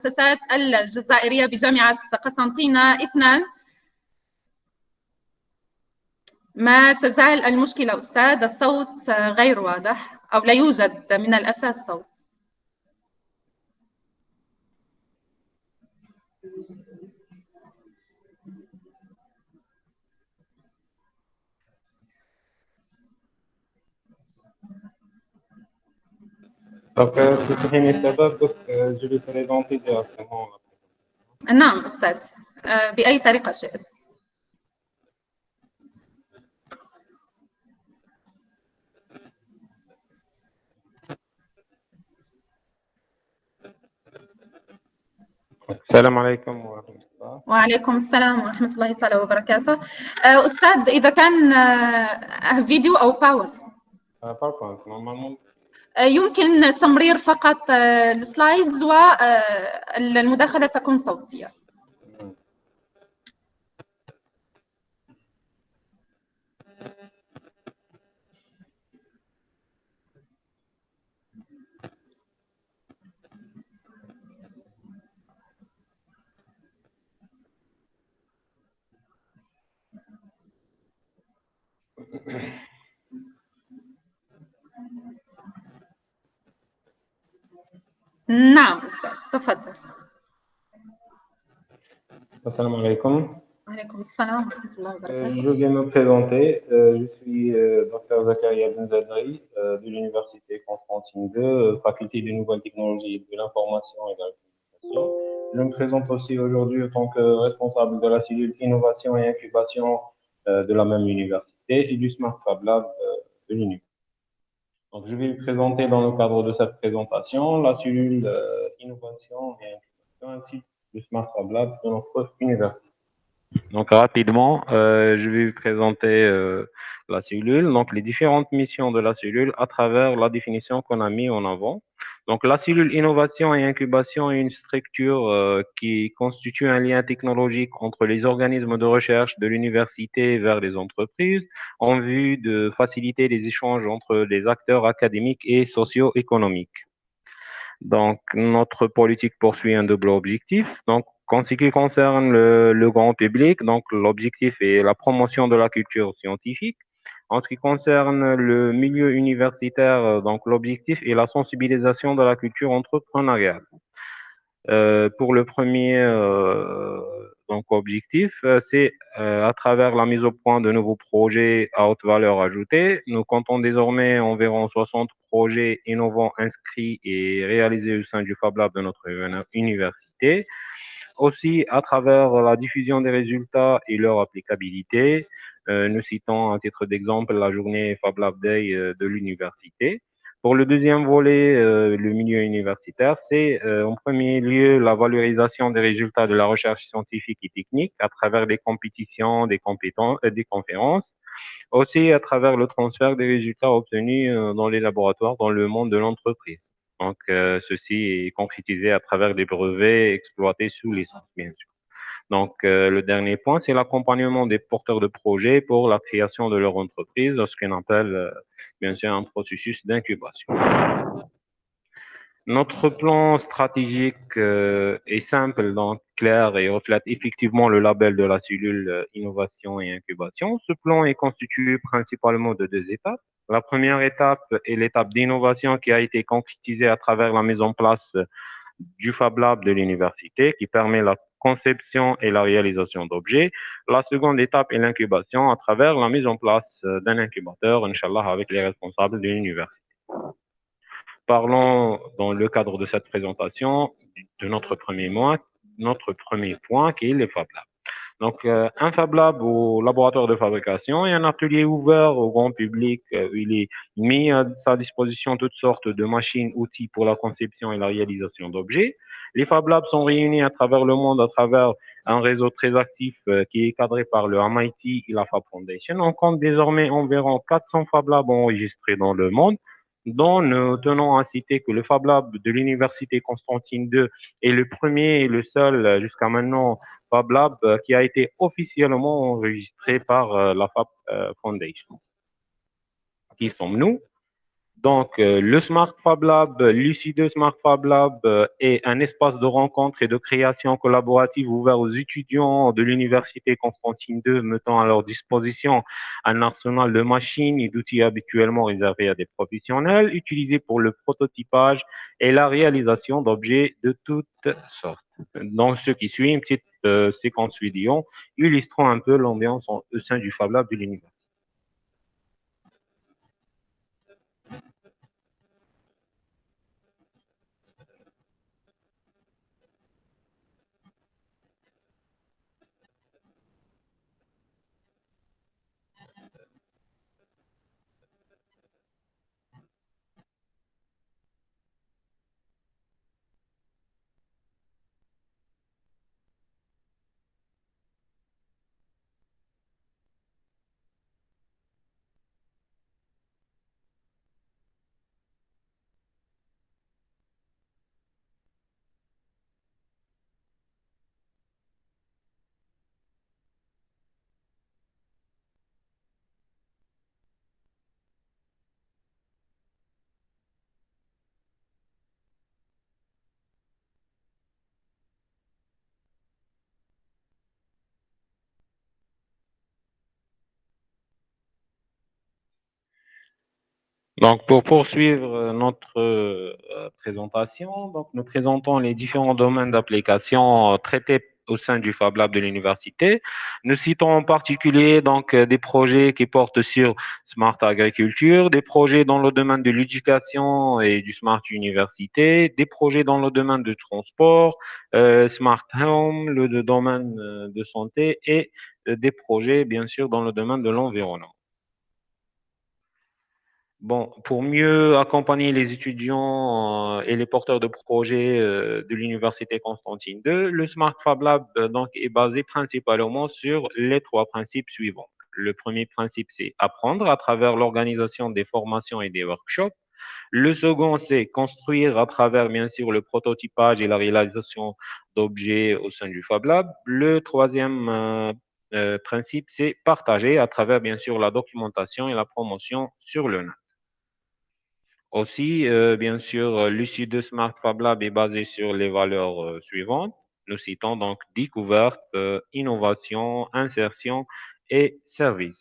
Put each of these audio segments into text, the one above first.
المؤسسات الجزائرية بجامعة قسنطينة 2. ما تزال المشكلة أستاذ، الصوت غير واضح أو لا يوجد من الأساس صوت. Donc, تسمحيني أستاذة، je vais présenter directement. نعم أستاذ، بأي طريقة شئت. السلام عليكم ورحمة الله. وعليكم السلام ورحمة الله تعالى وبركاته. أستاذ، إذا كان فيديو أو باور PowerPoint normalement. يمكن تمرير فقط السلايدز والمداخلة تكون صوتية. نعم أستاذ، تفضل. السلام عليكم. وعليكم السلام ورحمة الله وبركاته. Je viens me présenter. Je suis Dr Zakaria Benzadri de l'Université Constantine II, Faculté des Nouvelles Technologies de l'Information et de la Communication. Je me présente aussi aujourd'hui en tant que responsable de la cellule Innovation et Incubation de la même université et du Smart Fab Lab de l'UNI. Donc, je vais vous présenter dans le cadre de cette présentation la cellule Innovation et Incubation ainsi que le Smart Fab Lab de notre université. Donc rapidement, je vais vous présenter la cellule, donc les différentes missions de la cellule à travers la définition qu'on a mis en avant. Donc la cellule innovation et incubation est une structure qui constitue un lien technologique entre les organismes de recherche de l'université vers les entreprises en vue de faciliter les échanges entre les acteurs académiques et socio-économiques. Donc, notre politique poursuit un double objectif. Donc, en ce qui concerne le grand public, donc l'objectif est la promotion de la culture scientifique. En ce qui concerne le milieu universitaire, donc l'objectif est la sensibilisation de la culture entrepreneuriale. Pour le premier donc objectif, c'est à travers la mise au point de nouveaux projets à haute valeur ajoutée. Nous comptons désormais environ 60 projets innovants inscrits et réalisés au sein du Fab Lab de notre université. Aussi, à travers la diffusion des résultats et leur applicabilité, nous citons à titre d'exemple la journée Fab Lab Day de l'université. Pour le deuxième volet, le milieu universitaire, c'est en premier lieu la valorisation des résultats de la recherche scientifique et technique à travers des compétitions, des compétences, des conférences, aussi à travers le transfert des résultats obtenus dans les laboratoires dans le monde de l'entreprise. Donc, ceci est concrétisé à travers des brevets exploités sous licence, bien sûr. Donc, le dernier point, c'est l'accompagnement des porteurs de projets pour la création de leur entreprise, ce qu'on appelle bien sûr un processus d'incubation. Notre plan stratégique est simple, donc clair et reflète effectivement le label de la cellule innovation et incubation. Ce plan est constitué principalement de deux étapes. La première étape est l'étape d'innovation qui a été concrétisée à travers la mise en place du Fab Lab de l'université qui permet la conception et la réalisation d'objets. La seconde étape est l'incubation à travers la mise en place d'un incubateur, Inch'Allah, avec les responsables de l'université. Parlons dans le cadre de cette présentation de notre premier point qui est le Fab Lab. Donc, un Fab Lab au laboratoire de fabrication et un atelier ouvert au grand public où il est mis à sa disposition toutes sortes de machines, outils pour la conception et la réalisation d'objets. Les Fab Labs sont réunis à travers le monde, à travers un réseau très actif qui est cadré par le MIT et la Fab Foundation. On compte désormais environ 400 Fab Labs enregistrés dans le monde, dont nous tenons à citer que le Fab Lab de l'Université Constantine II est le premier et le seul jusqu'à maintenant Fab Lab qui a été officiellement enregistré par la Fab Foundation. Qui sommes-nous? Donc, le Smart Fab Lab, l'UC2 Smart Fab Lab est un espace de rencontre et de création collaborative ouvert aux étudiants de l'Université Constantine II, mettant à leur disposition un arsenal de machines et d'outils habituellement réservés à des professionnels, utilisés pour le prototypage et la réalisation d'objets de toutes sortes. Dans ce qui suit, une petite séquence vidéo illustrant un peu l'ambiance au sein du Fab Lab de l'université. Donc, pour poursuivre notre présentation, donc nous présentons les différents domaines d'application traités au sein du Fab Lab de l'université. Nous citons en particulier donc des projets qui portent sur Smart Agriculture, des projets dans le domaine de l'éducation et du Smart Université, des projets dans le domaine du transport, Smart Home, le domaine de santé et des projets bien sûr dans le domaine de l'environnement. Bon, pour mieux accompagner les étudiants et les porteurs de projets de l'Université Constantine II, le Smart Fab Lab donc, est basé principalement sur les trois principes suivants. Le premier principe, c'est apprendre à travers l'organisation des formations et des workshops. Le second, c'est construire à travers, bien sûr, le prototypage et la réalisation d'objets au sein du Fab Lab. Le troisième principe, c'est partager à travers, bien sûr, la documentation et la promotion sur le net. Aussi, bien sûr, l'issue de Smart Fab Lab est basé sur les valeurs suivantes. Nous citons donc découverte, innovation, insertion et service.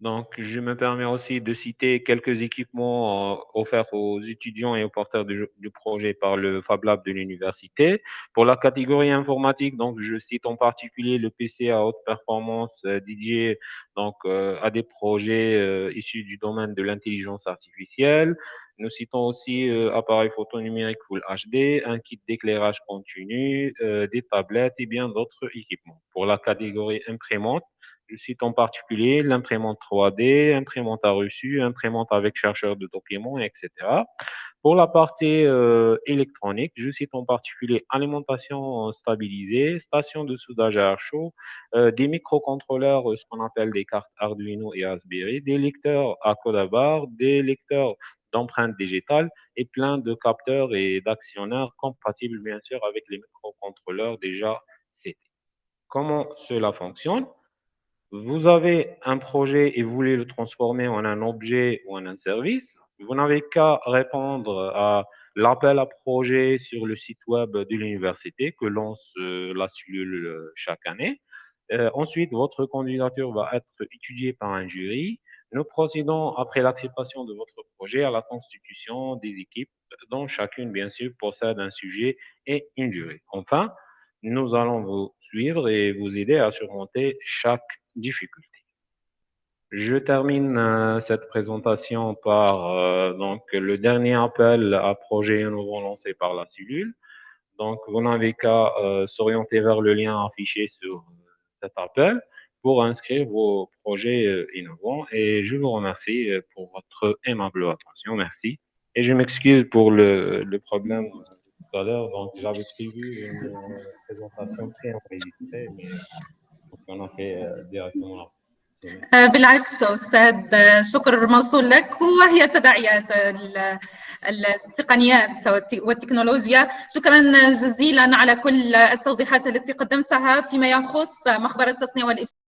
Donc, je me permets aussi de citer quelques équipements offerts aux étudiants et aux porteurs du projet par le Fab Lab de l'université. Pour la catégorie informatique, donc, je cite en particulier le PC à haute performance dédié donc, à des projets issus du domaine de l'intelligence artificielle. Nous citons aussi appareil photo numérique Full HD, un kit d'éclairage continu, des tablettes et bien d'autres équipements. Pour la catégorie imprimante, je cite en particulier l'imprimante 3D, imprimante à reçu, imprimante avec chercheur de documents, etc. Pour la partie électronique, je cite en particulier alimentation stabilisée, station de soudage à air chaud, des microcontrôleurs, ce qu'on appelle des cartes Arduino et Raspberry, des lecteurs à code à barre, des lecteurs d'empreintes digitales et plein de capteurs et d'actionneurs compatibles bien sûr avec les microcontrôleurs déjà cités. Comment cela fonctionne? Vous avez un projet et vous voulez le transformer en un objet ou en un service, vous n'avez qu'à répondre à l'appel à projet sur le site web de l'université que lance la cellule chaque année. Ensuite, votre candidature va être étudiée par un jury. Nous procédons après l'acceptation de votre projet à la constitution des équipes dont chacune, bien sûr, possède un sujet et une durée. Enfin, nous allons vous suivre et vous aider à surmonter chaque difficulté. Je termine cette présentation par donc le dernier appel à projet innovant lancé par la cellule. Donc, vous n'avez qu'à s'orienter vers le lien affiché sur cet appel pour inscrire vos projets innovants. Et je vous remercie pour votre aimable attention. Merci. Et je m'excuse pour le problème tout à l'heure. Donc, j'avais prévu une présentation préenregistrée, mais on a fait directement la بالعكس أستاذ، شكر موصول لك. وهي تداعيات التقنيات والتكنولوجيا. شكرا جزيلا على كل التوضيحات التي قدمتها فيما يخص مخبر التصنيع والإبداع.